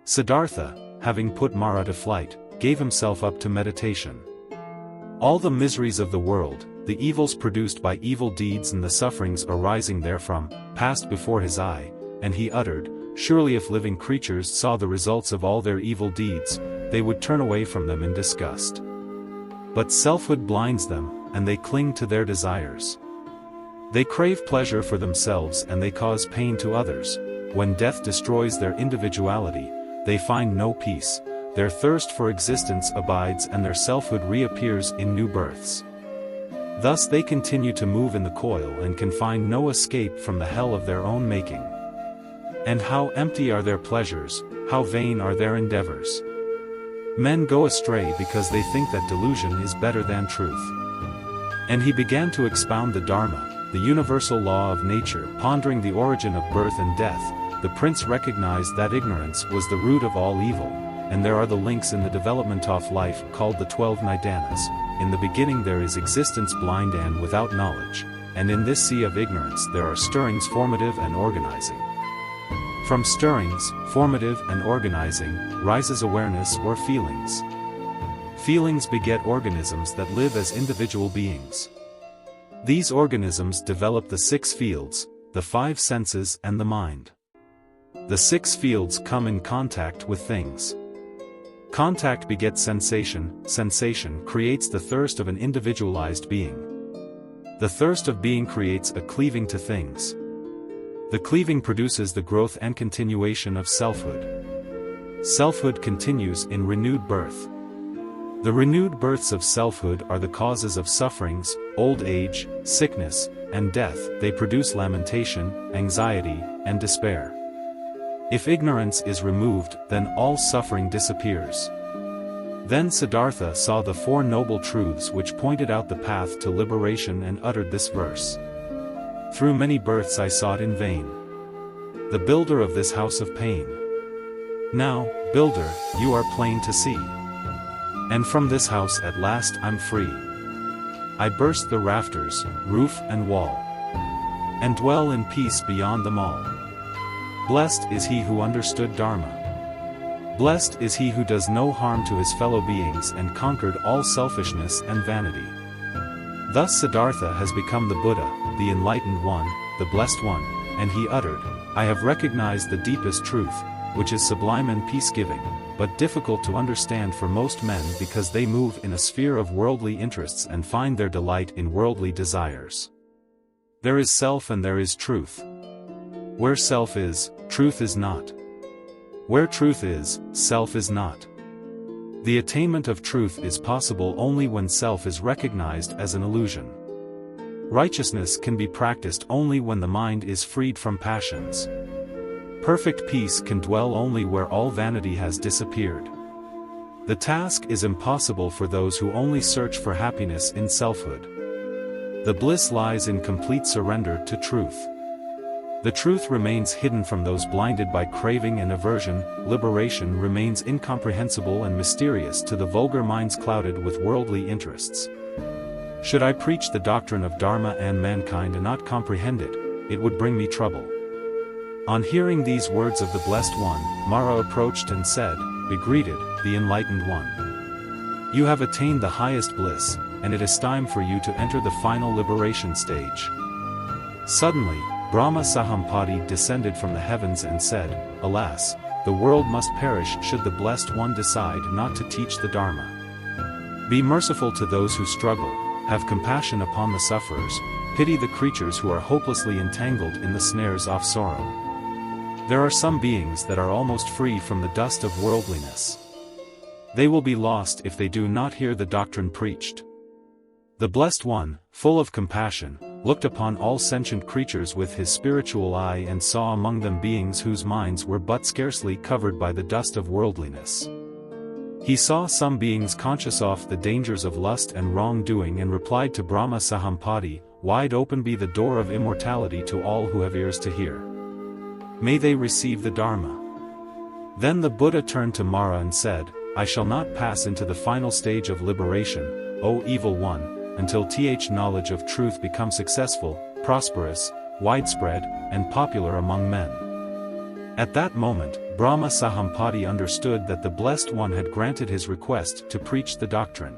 Siddhartha, having put Mara to flight, gave himself up to meditation. All the miseries of the world, the evils produced by evil deeds and the sufferings arising therefrom, passed before his eye, and he uttered, "Surely if living creatures saw the results of all their evil deeds, they would turn away from them in disgust. But selfhood blinds them, and they cling to their desires. They crave pleasure for themselves and they cause pain to others. When death destroys their individuality, they find no peace, their thirst for existence abides and their selfhood reappears in new births. Thus they continue to move in the coil and can find no escape from the hell of their own making. And how empty are their pleasures, how vain are their endeavors. Men go astray because they think that delusion is better than truth." And he began to expound the Dharma, the universal law of nature. Pondering the origin of birth and death, the prince recognized that ignorance was the root of all evil, and there are the links in the development of life called the 12 nidanas. In the beginning there is existence blind and without knowledge, and in this sea of ignorance there are stirrings formative and organizing. From stirrings, formative and organizing, rises awareness or feelings. Feelings beget organisms that live as individual beings. These organisms develop the 6 fields, the 5 senses and the mind. The 6 fields come in contact with things. Contact begets sensation, sensation creates the thirst of an individualized being. The thirst of being creates a cleaving to things. The cleaving produces the growth and continuation of selfhood. Selfhood continues in renewed birth. The renewed births of selfhood are the causes of sufferings, old age, sickness, and death. They produce lamentation, anxiety, and despair. If ignorance is removed, then all suffering disappears. Then Siddhartha saw the 4 noble truths which pointed out the path to liberation and uttered this verse. "Through many births I sought in vain the builder of this house of pain. Now, builder, you are plain to see. And from this house at last I'm free. I burst the rafters, roof and wall, and dwell in peace beyond them all. Blessed is he who understood Dharma. Blessed is he who does no harm to his fellow beings and conquered all selfishness and vanity." Thus Siddhartha has become the Buddha, the enlightened one, the blessed one, and he uttered, "I have recognized the deepest truth, which is sublime and peace-giving, but difficult to understand for most men because they move in a sphere of worldly interests and find their delight in worldly desires. There is self and there is truth. Where self is, truth is not. Where truth is, self is not. The attainment of truth is possible only when self is recognized as an illusion. Righteousness can be practiced only when the mind is freed from passions. Perfect peace can dwell only where all vanity has disappeared. The task is impossible for those who only search for happiness in selfhood. The bliss lies in complete surrender to truth. The truth remains hidden from those blinded by craving and aversion. Liberation remains incomprehensible and mysterious to the vulgar minds clouded with worldly interests. Should I preach the doctrine of Dharma and mankind and not comprehend it, it would bring me trouble." On hearing these words of the Blessed One, Mara approached and said, "Be greeted, the Enlightened One. You have attained the highest bliss, and it is time for you to enter the final liberation stage." Suddenly, Brahma Sahampati descended from the heavens and said, "Alas, the world must perish should the Blessed One decide not to teach the Dharma. Be merciful to those who struggle, have compassion upon the sufferers, pity the creatures who are hopelessly entangled in the snares of sorrow. There are some beings that are almost free from the dust of worldliness. They will be lost if they do not hear the doctrine preached." The Blessed One, full of compassion, looked upon all sentient creatures with his spiritual eye and saw among them beings whose minds were but scarcely covered by the dust of worldliness. He saw some beings conscious of the dangers of lust and wrongdoing and replied to Brahma Sahampati, "Wide open be the door of immortality to all who have ears to hear. May they receive the Dharma." Then the Buddha turned to Mara and said, "I shall not pass into the final stage of liberation, O evil one, until knowledge of truth becomes successful, prosperous, widespread, and popular among men." At that moment, Brahma Sahampati understood that the Blessed One had granted his request to preach the doctrine.